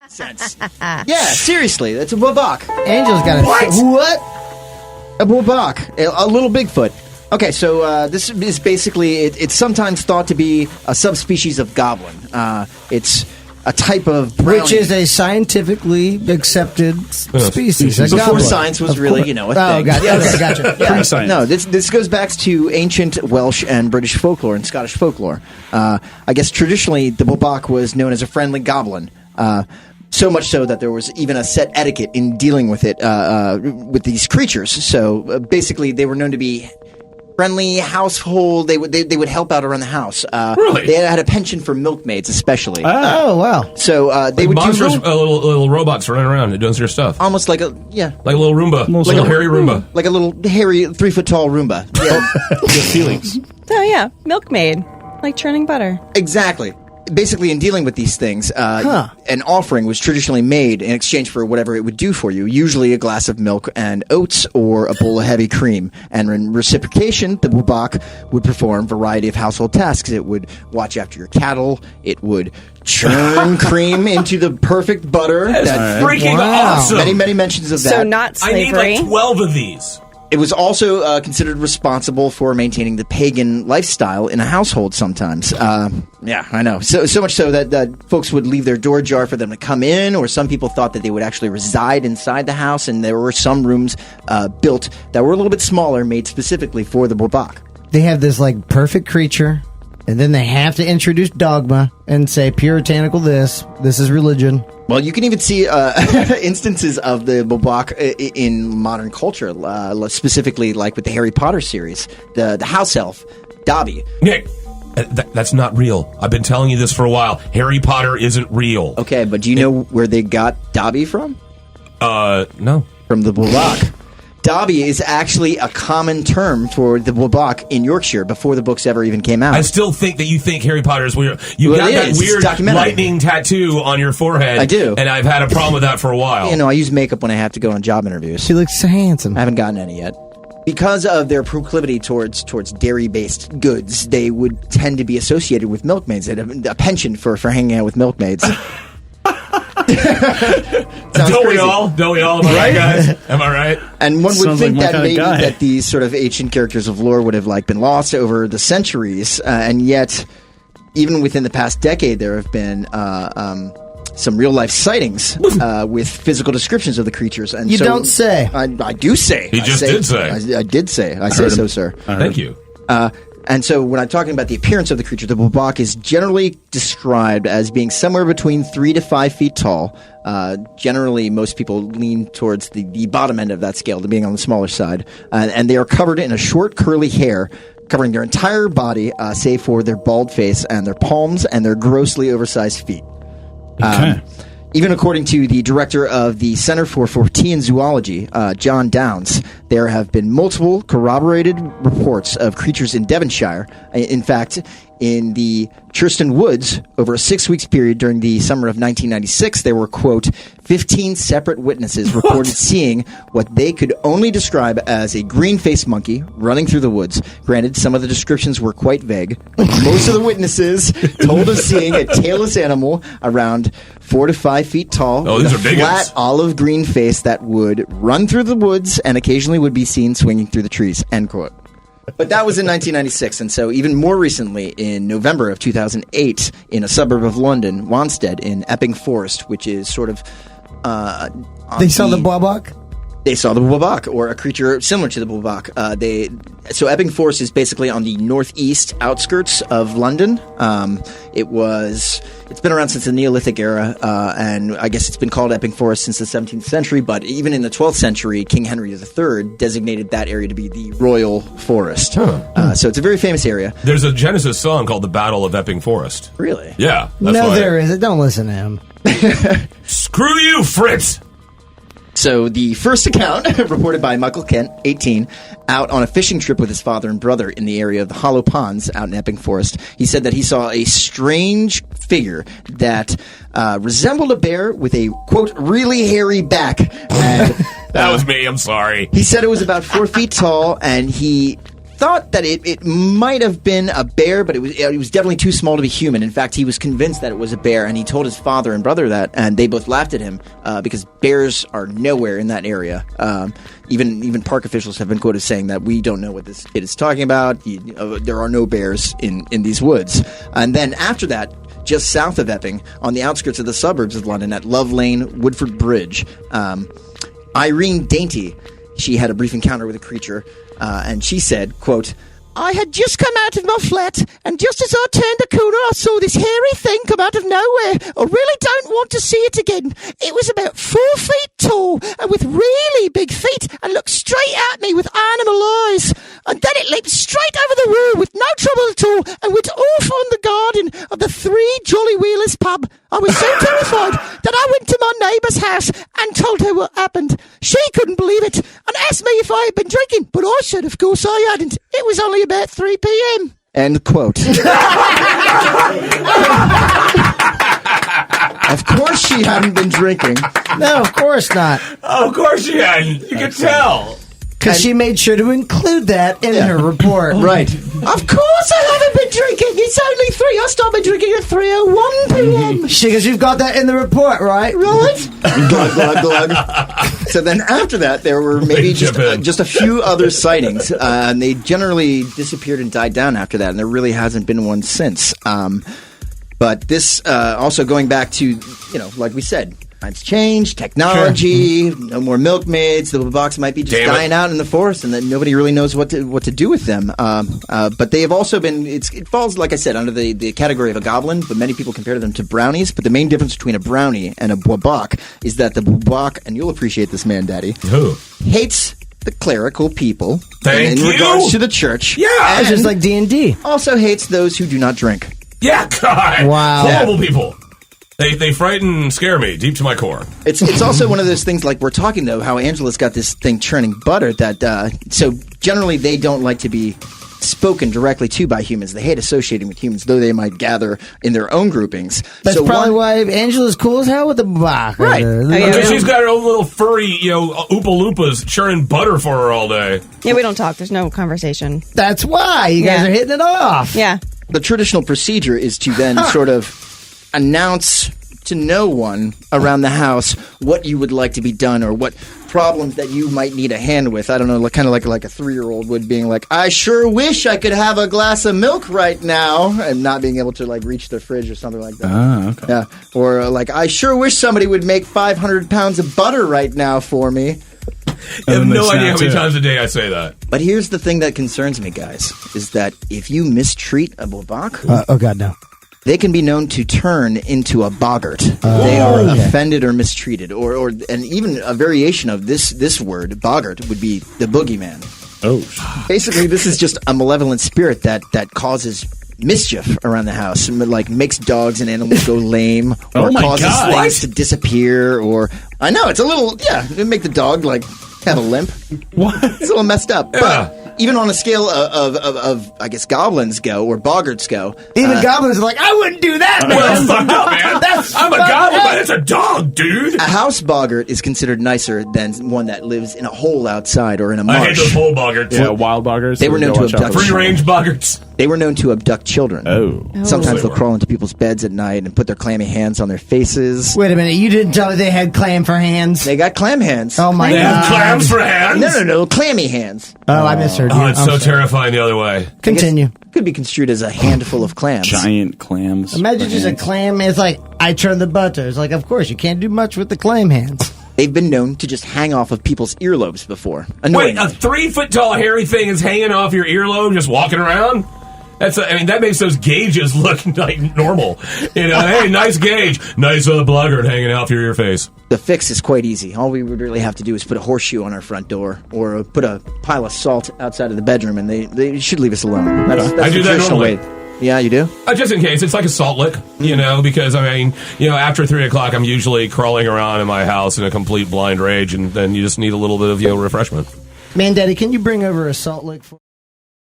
sense. Yeah, seriously, that's a BwBach. Angel's got a... What? A BwBach. A little Bigfoot. Okay, so this is basically... It's sometimes thought to be a subspecies of goblin. It's a type of brownie. Which is a scientifically accepted species. Before science was really, a thing. Gotcha. Yeah. No, this goes back to ancient Welsh and British folklore and Scottish folklore. I guess traditionally the BwBach was known as a friendly goblin. So much so that there was even a set etiquette in dealing with it, with these creatures. So basically they were known to be friendly household. They would help out around the house. Really? They had a penchant for milkmaids, especially. Oh wow! So they would monsters, do little robots running around and doing your stuff, almost like a like a little Roomba, like a hairy Roomba, like a little hairy 3-foot-tall Roomba. Yeah, feelings. Oh yeah, milkmaid, like churning butter. Exactly. Basically, in dealing with these things, an offering was traditionally made in exchange for whatever it would do for you, usually a glass of milk and oats or a bowl of heavy cream. And in reciprocation, the BwBach would perform a variety of household tasks. It would watch after your cattle. It would churn cream into the perfect butter. That's freaking awesome. Many mentions of that. So not slavery. I need like 12 of these. It was also considered responsible for maintaining the pagan lifestyle in a household sometimes. Yeah, I know. So much so that folks would leave their door ajar for them to come in, or some people thought that they would actually reside inside the house, and there were some rooms built that were a little bit smaller, made specifically for the BwBach. They have this like perfect creature, and then they have to introduce dogma and say puritanical this is religion. Well, you can even see instances of the BwBach in modern culture, specifically like with the Harry Potter series, the house elf, Dobby. Nick, that's not real. I've been telling you this for a while. Harry Potter isn't real. Okay, but do you know where they got Dobby from? No. From the BwBach. Dobby is actually a common term for the BwBach in Yorkshire before the books ever even came out. I still think that you think Harry Potter is weird. You got that weird lightning tattoo on your forehead. I do. And I've had a problem with that for a while. You know, I use makeup when I have to go on job interviews. She looks so handsome. I haven't gotten any yet. Because of their proclivity towards dairy-based goods, they would tend to be associated with milkmaids. They had a penchant for hanging out with milkmaids. Don't we all? Am I right, guys? Am I right? And one would Sounds think like that maybe that these sort of ancient characters of lore would have been lost over the centuries, and yet, even within the past decade, there have been some real life sightings with physical descriptions of the creatures. And you don't say. I do say. He just did say. I did say. I say so, sir. Thank you. And so when I'm talking about the appearance of the creature, the BwBach is generally described as being somewhere between 3 to 5 feet tall. Generally, most people lean towards the bottom end of that scale, to being on the smaller side. And they are covered in a short, curly hair, covering their entire body, save for their bald face and their palms and their grossly oversized feet. Okay. Even according to the director of the Center for Fortean Zoology, John Downs, there have been multiple corroborated reports of creatures in Devonshire. In fact, in the Churston Woods, over a 6-week period during the summer of 1996, there were, quote, 15 separate witnesses reported seeing what they could only describe as a green-faced monkey running through the woods. Granted, some of the descriptions were quite vague. Most of the witnesses told of seeing a tailless animal around 4 to 5 feet tall, these with are a big flat ones. olive green face that would run through the woods and occasionally would be seen swinging through the trees, end quote. But that was in 1996, and so even more recently, in November of 2008, in a suburb of London, Wanstead, in Epping Forest, which is sort of... They saw the BwBach? They saw the BwBach, or a creature similar to the BwBach. So Epping Forest is basically on the northeast outskirts of London. It's been around since the Neolithic era, and I guess it's been called Epping Forest since the 17th century, but even in the 12th century, King Henry III designated that area to be the Royal Forest. So it's a very famous area. There's a Genesis song called The Battle of Epping Forest. Really? Yeah. There isn't. Don't listen to him. Screw you, Fritz! So the first account, reported by Michael Kent, 18, out on a fishing trip with his father and brother in the area of the Hollow Ponds out in Epping Forest. He said that he saw a strange figure that resembled a bear with a, quote, really hairy back. And, that was me, I'm sorry. He said it was about 4 feet tall, and he thought that it might have been a bear, but it was definitely too small to be human. In fact, he was convinced that it was a bear, and he told his father and brother that, and they both laughed at him because bears are nowhere in that area. Even park officials have been quoted saying that we don't know what this kid is talking about. There are no bears in these woods. And then after that, just south of Epping, on the outskirts of the suburbs of London, at Love Lane, Woodford Bridge, Irene Dainty, she had a brief encounter with a creature, and she said, quote, "I had just come out of my flat, and just as I turned the corner, I saw this hairy thing come out of nowhere. I really don't want to see it again. It was about 4 feet tall, and with really big feet, and looked straight at me with animal eyes. And then it leaped straight over the wall with no trouble at all, and went off on the garden of the Three Jolly Wheelers pub. I was so terrified that I went to my neighbour's house and told her what happened. She couldn't believe it, and asked me if I had been drinking, but I said, of course I hadn't. It was only about 3 p.m. End quote. Of course she hadn't been drinking. No, of course not. Oh, of course she hadn't. You could tell. Because she made sure to include that in her report. Right. Of course I haven't been drinking. It's only 3. I started drinking at 3:01 p.m. Because you've got that in the report, right? Right. Glug, glug, glug. So then after that, there were maybe just a few other sightings. And they generally disappeared and died down after that. And there really hasn't been one since. But this also going back to, like we said, times change, technology, no more milkmaids. The BwBachs might be just dying out in the forest, and then nobody really knows what to do with them. But they have also been. It falls, like I said, under the category of a goblin. But many people compare them to brownies. But the main difference between a brownie and a BwBach is that the BwBach, and you'll appreciate this man, Daddy, hates the clerical people. Thank in you. regards to the church. Yeah, it's just like D&D. Also hates those who do not drink. Yeah, God. Wow. Horrible people. They frighten and scare me deep to my core. It's also one of those things, like we're talking, though, how Angela's got this thing churning butter that, so generally they don't like to be spoken directly to by humans. They hate associating with humans, though they might gather in their own groupings. That's so probably why Angela's cool as hell with the BwBach. Right. Because she's got her own little furry, Oompa Loompas churning butter for her all day. Yeah, we don't talk. There's no conversation. That's why. You guys are hitting it off. Yeah. The traditional procedure is to then sort of announce to no one around the house what you would like to be done or what problems that you might need a hand with. I don't know, kind of like a 3-year-old would, being like, I sure wish I could have a glass of milk right now, and not being able to reach the fridge or something like that. Okay. Yeah. Or I sure wish somebody would make 500 pounds of butter right now for me. I have no idea how many times a day I say that. But here's the thing that concerns me, guys, is that if you mistreat a BwBach, oh God, no. they can be known to turn into a boggart. They are offended or mistreated, and even a variation of this word, boggart, would be the boogeyman. Oh, basically, this is just a malevolent spirit that causes mischief around the house, and makes dogs and animals go lame, or causes things to disappear. Or I know it's a little it make the dog have a limp. What? It's a little messed up, but. Even on a scale of I guess goblins go or boggarts go, even goblins are like, I wouldn't do that, man. Well, fuck up, man. I'm a goblin, but it's a dog, dude. A house boggart is considered nicer than one that lives in a hole outside or in a marsh. I hate those hole boggarts. Yeah, wild boggars. They were known to abduct free-range boggarts. They were known to abduct children. Sometimes they'll crawl into people's beds at night and put their clammy hands on their faces. Wait a minute, you didn't tell me they had clam for hands? They got clam hands. Oh my God. They have God. clams for hands? No, clammy hands. Oh, I misheard you. Oh, it's so terrifying the other way. Continue. Could be construed as a handful of clams. Giant clams. Imagine just a clam. It's like, I turn the butter. It's like, of course, you can't do much with the clam hands. They've been known to just hang off of people's earlobes before. Wait, a 3-foot-tall hairy thing is hanging off your earlobe just walking around? That makes those gauges look like normal. Hey, nice gauge. Nice boggart hanging out your ear face. The fix is quite easy. All we would really have to do is put a horseshoe on our front door or put a pile of salt outside of the bedroom, and they should leave us alone. That's I do the that traditional normally. way. Yeah, you do? Just in case. It's like a salt lick, because, after 3 o'clock, I'm usually crawling around in my house in a complete blind rage, and then you just need a little bit of, refreshment. Man, Daddy, can you bring over a salt lick for